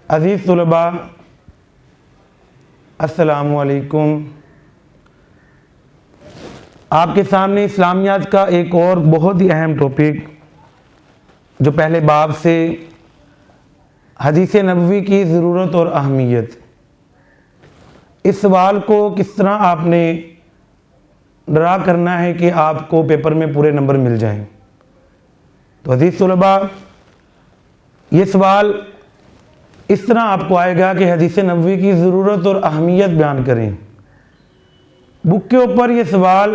عزیز طلباء، السلام علیکم۔ آپ کے سامنے اسلامیات کا ایک اور بہت ہی اہم ٹاپک جو پہلے باب سے حدیث نبوی کی ضرورت اور اہمیت، اس سوال کو کس طرح آپ نے ڈرا کرنا ہے کہ آپ کو پیپر میں پورے نمبر مل جائیں۔ تو عزیز طلباء، یہ سوال اس طرح آپ کو آئے گا کہ حدیث نبوی کی ضرورت اور اہمیت بیان کریں۔ بک کے اوپر یہ سوال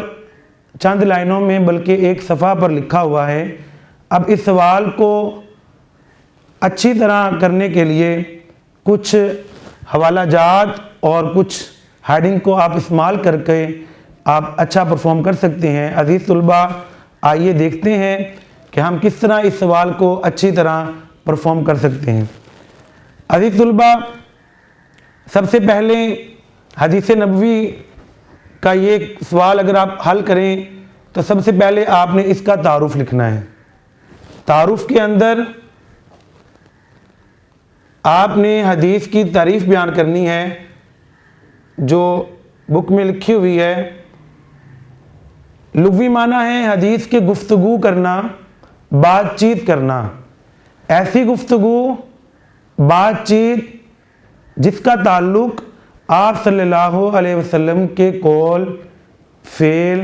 چند لائنوں میں بلکہ ایک صفحہ پر لکھا ہوا ہے۔ اب اس سوال کو اچھی طرح کرنے کے لیے کچھ حوالہ جات اور کچھ ہیڈنگ کو آپ استعمال کر کے آپ اچھا پرفارم کر سکتے ہیں۔ عزیز طلباء، آئیے دیکھتے ہیں کہ ہم کس طرح اس سوال کو اچھی طرح پرفارم کر سکتے ہیں۔ عزیز طلباء، سب سے پہلے حدیث نبوی کا یہ سوال اگر آپ حل کریں تو سب سے پہلے آپ نے اس کا تعارف لکھنا ہے۔ تعارف کے اندر آپ نے حدیث کی تعریف بیان کرنی ہے جو بک میں لکھی ہوئی ہے۔ لغوی معنی ہے حدیث کے گفتگو کرنا، بات چیت کرنا، ایسی گفتگو بات چیت جس کا تعلق آپ صلی اللہ علیہ وسلم کے قول، فعل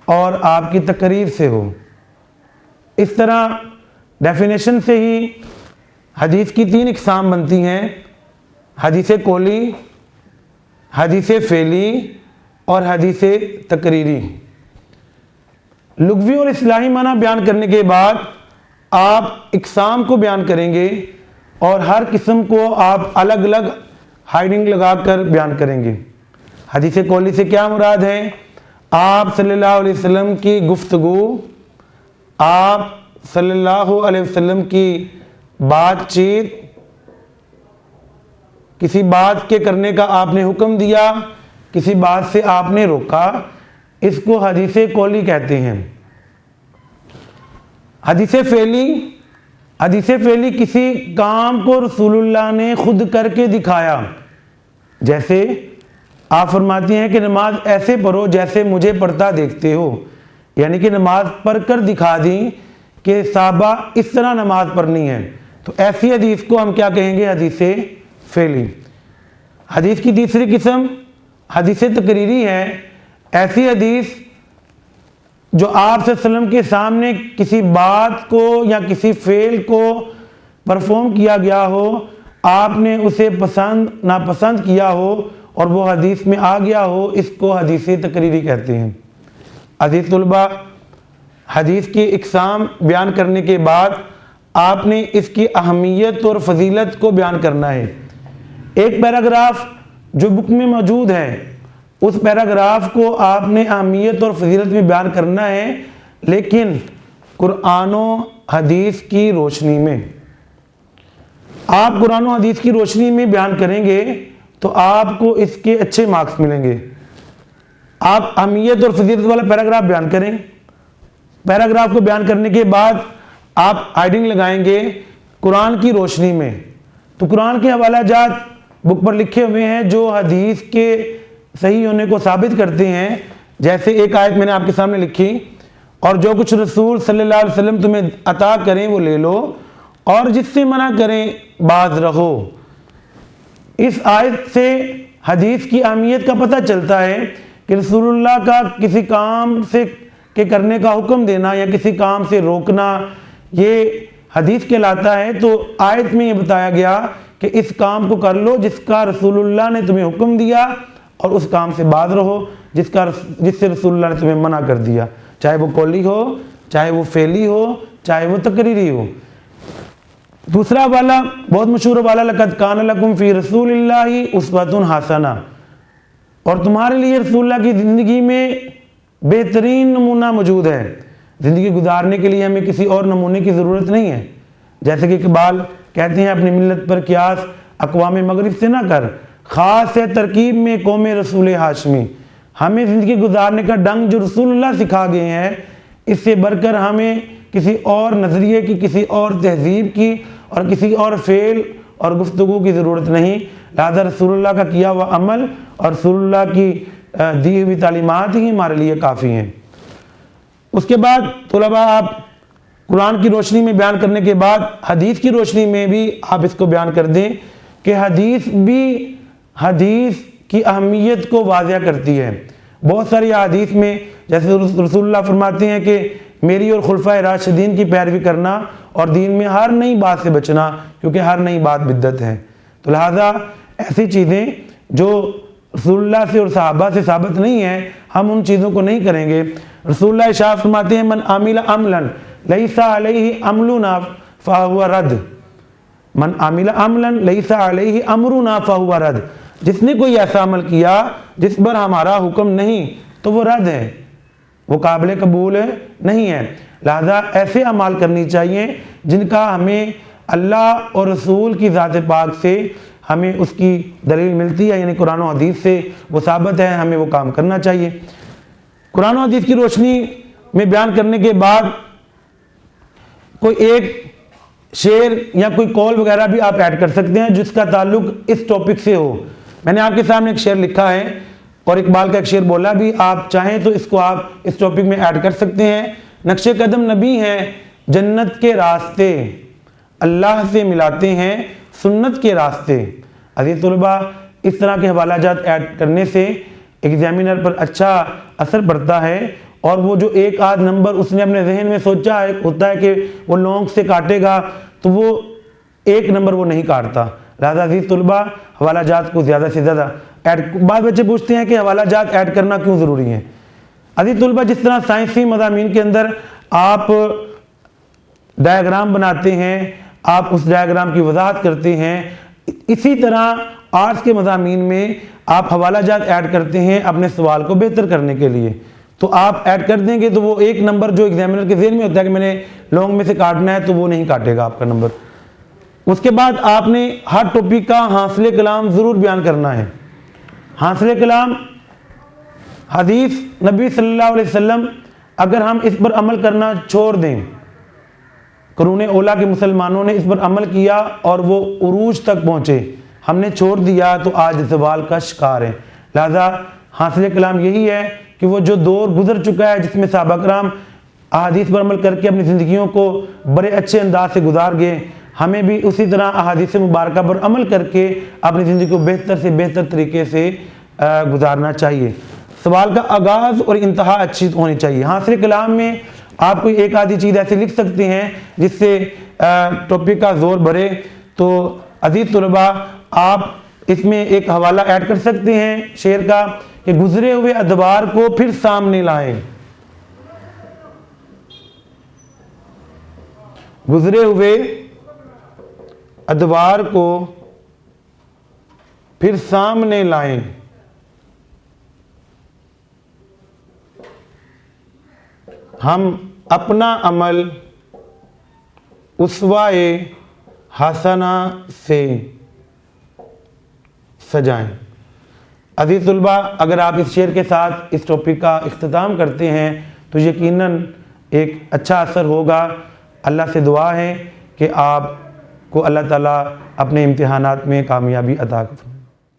اور آپ کی تقریر سے ہو۔ اس طرح ڈیفینیشن سے ہی حدیث کی 3 اقسام بنتی ہیں: حدیث قولی، حدیث فعلی اور حدیث تقریری۔ لغوی اور اصطلاحی معنی بیان کرنے کے بعد آپ اقسام کو بیان کریں گے اور ہر قسم کو آپ الگ الگ ہائڈنگ لگا کر بیان کریں گے۔ حدیث قولی سے کیا مراد ہے؟ آپ صلی اللہ علیہ وسلم کی گفتگو، آپ صلی اللہ علیہ وسلم کی بات چیت، کسی بات کے کرنے کا آپ نے حکم دیا، کسی بات سے آپ نے روکا، اس کو حدیث قولی کہتے ہیں۔ حدیث فعلی کسی کام کو رسول اللہ نے خود کر کے دکھایا۔ جیسے آپ فرماتی ہیں کہ نماز ایسے پڑھو جیسے مجھے پڑھتا دیکھتے ہو، یعنی کہ نماز پڑھ کر دکھا دی کہ صحابہ اس طرح نماز پڑھنی ہے، تو ایسی حدیث کو ہم کیا کہیں گے؟ حدیث فعلی۔ حدیث کی تیسری قسم حدیث تقریری ہے۔ ایسی حدیث جو آپ صلی اللہ علیہ وسلم کے سامنے کسی بات کو یا کسی فعل کو پرفارم کیا گیا ہو، آپ نے اسے پسند ناپسند کیا ہو اور وہ حدیث میں آ گیا ہو، اس کو حدیث تقریری کہتے ہیں۔ عزیز طلباء، حدیث کی اقسام بیان کرنے کے بعد آپ نے اس کی اہمیت اور فضیلت کو بیان کرنا ہے۔ ایک پیراگراف جو بک میں موجود ہے، اس پیراگراف کو آپ نے اہمیت اور فضیلت میں بیان کرنا ہے، لیکن قرآن و حدیث کی روشنی میں۔ آپ قرآن و حدیث کی روشنی میں بیان کریں گے تو آپ کو اس کے اچھے مارکس ملیں گے۔ آپ اہمیت اور فضیلت والا پیراگراف بیان کریں۔ پیراگراف کو بیان کرنے کے بعد آپ ہیڈنگ لگائیں گے قرآن کی روشنی میں۔ تو قرآن کے حوالہ جات بک پر لکھے ہوئے ہیں جو حدیث کے صحیح ہونے کو ثابت کرتے ہیں۔ جیسے ایک آیت میں نے آپ کے سامنے لکھی، اور جو کچھ رسول صلی اللہ علیہ وسلم تمہیں عطا کریں وہ لے لو، اور جس سے منع کریں باز رہو۔ اس آیت سے حدیث کی اہمیت کا پتہ چلتا ہے کہ رسول اللہ کا کسی کام سے کے کرنے کا حکم دینا یا کسی کام سے روکنا یہ حدیث کہلاتا ہے۔ تو آیت میں یہ بتایا گیا کہ اس کام کو کر لو جس کا رسول اللہ نے تمہیں حکم دیا، اور اس کام سے باز رہو جس سے رسول اللہ نے تمہیں منع کر دیا، چاہے وہ قولی ہو، چاہے وہ فعلی ہو، چاہے وہ تقریری ہو۔ دوسرا حوالہ بہت مشہور حوالہ، لقد کان لکم فی رسول اللہ اسوۃ حسنہ، اور تمہارے لیے رسول اللہ کی زندگی میں بہترین نمونہ موجود ہے۔ زندگی گزارنے کے لیے ہمیں کسی اور نمونے کی ضرورت نہیں ہے۔ جیسے کہ اقبال کہتے ہیں، اپنی ملت پر قیاس اقوام مغرب سے نہ کر، خاص ہے ترکیب میں قوم رسول ہاشمی۔ ہمیں زندگی گزارنے کا ڈنگ جو رسول اللہ سکھا گئے ہیں، اس سے بڑھ کر ہمیں کسی اور نظریے کی، کسی اور تہذیب کی اور کسی اور فعل اور گفتگو کی ضرورت نہیں، لہذا رسول اللہ کا کیا ہوا عمل اور رسول اللہ کی دی ہوئی تعلیمات ہی ہمارے لیے کافی ہیں۔ اس کے بعد طلباء آپ قرآن کی روشنی میں بیان کرنے کے بعد حدیث کی روشنی میں بھی آپ اس کو بیان کر دیں کہ حدیث بھی حدیث کی اہمیت کو واضح کرتی ہے۔ بہت ساری حدیث میں جیسے رسول اللہ فرماتے ہیں کہ میری اور خلفائے راشدین کی پیروی کرنا اور دین میں ہر نئی بات سے بچنا، کیونکہ ہر نئی بات بدعت ہے۔ تو لہٰذا ایسی چیزیں جو رسول اللہ سے اور صحابہ سے ثابت نہیں ہیں، ہم ان چیزوں کو نہیں کریں گے۔ رسول اللہ ارشاد فرماتے ہیں من عمل عملا لیس علیہ امرنا فہو رد، من عمل عملا لیس علیہ امرنا فہو رد، جس نے کوئی ایسا عمل کیا جس پر ہمارا حکم نہیں تو وہ رد ہے، وہ قابل قبول نہیں ہے۔ لہذا ایسے اعمال کرنی چاہیے جن کا ہمیں اللہ اور رسول کی ذات پاک سے ہمیں اس کی دلیل ملتی ہے، یعنی قرآن و حدیث سے وہ ثابت ہے، ہمیں وہ کام کرنا چاہیے۔ قرآن و حدیث کی روشنی میں بیان کرنے کے بعد کوئی ایک شعر یا کوئی قول وغیرہ بھی آپ ایڈ کر سکتے ہیں جس کا تعلق اس ٹاپک سے ہو۔ میں نے آپ کے سامنے ایک شعر لکھا ہے اور اقبال کا ایک شعر بولا بھی، آپ چاہیں تو اس کو آپ اس ٹاپک میں ایڈ کر سکتے ہیں۔ نقش قدم نبی ہیں جنت کے راستے، اللہ سے ملاتے ہیں سنت کے راستے۔ عزیز طلباء، اس طرح کے حوالہ جات ایڈ کرنے سے ایگزامینر پر اچھا اثر پڑتا ہے، اور وہ جو ایک آدھ نمبر اس نے اپنے ذہن میں سوچا ہوتا ہے کہ وہ لونگ سے کاٹے گا، تو وہ ایک نمبر وہ نہیں کاٹتا۔ لہذا عزیز طلباء حوالہ جات کو زیادہ سے زیادہ ایڈ، بعض بچے پوچھتے ہیں کہ حوالہ جات ایڈ کرنا کیوں ضروری ہے۔ عزیز طلباء، جس طرح سائنسی مضامین کے اندر آپ ڈائیگرام بناتے ہیں، آپ اس ڈائیگرام کی وضاحت کرتے ہیں، اسی طرح آرٹس کے مضامین میں آپ حوالہ جات ایڈ کرتے ہیں اپنے سوال کو بہتر کرنے کے لیے۔ تو آپ ایڈ کر دیں گے تو وہ ایک نمبر جو ایگزامینر کے ذہن میں ہوتا ہے کہ میں نے لونگ میں سے کاٹنا ہے، تو وہ نہیں کاٹے گا آپ کا نمبر۔ اس کے بعد آپ نے ہر ٹاپک کا حاصل کلام ضرور بیان کرنا ہے۔ حاصل کلام حدیث نبی صلی اللہ علیہ وسلم، اگر ہم اس پر عمل کرنا چھوڑ دیں، قرون اولیٰ کے مسلمانوں نے اس پر عمل کیا اور وہ عروج تک پہنچے، ہم نے چھوڑ دیا تو آج زوال کا شکار ہے۔ لہذا حاصل کلام یہی ہے کہ وہ جو دور گزر چکا ہے جس میں صحابہ کرام احادیث پر عمل کر کے اپنی زندگیوں کو بڑے اچھے انداز سے گزار گئے، ہمیں بھی اسی طرح احادیث مبارکہ پر عمل کر کے اپنی زندگی کو بہتر سے بہتر طریقے سے گزارنا چاہیے۔ سوال کا آغاز اور انتہا اچھی ہونی چاہیے۔ حاصل کلام میں آپ کوئی ایک آدھی چیز ایسے لکھ سکتے ہیں جس سے ٹاپک کا زور بڑھے۔ تو عزیز طلباء، آپ اس میں ایک حوالہ ایڈ کر سکتے ہیں شعر کا کہ گزرے ہوئے ادوار کو پھر سامنے لائیں، گزرے ہوئے ادوار کو پھر سامنے لائیں، ہم اپنا عمل اسوائے حسنہ سے سجائیں۔ عزیز طلباء، اگر آپ اس شعر کے ساتھ اس ٹاپک کا اختتام کرتے ہیں تو یقیناً ایک اچھا اثر ہوگا۔ اللہ سے دعا ہے کہ آپ کو اللہ تعالیٰ اپنے امتحانات میں کامیابی عطا کرے۔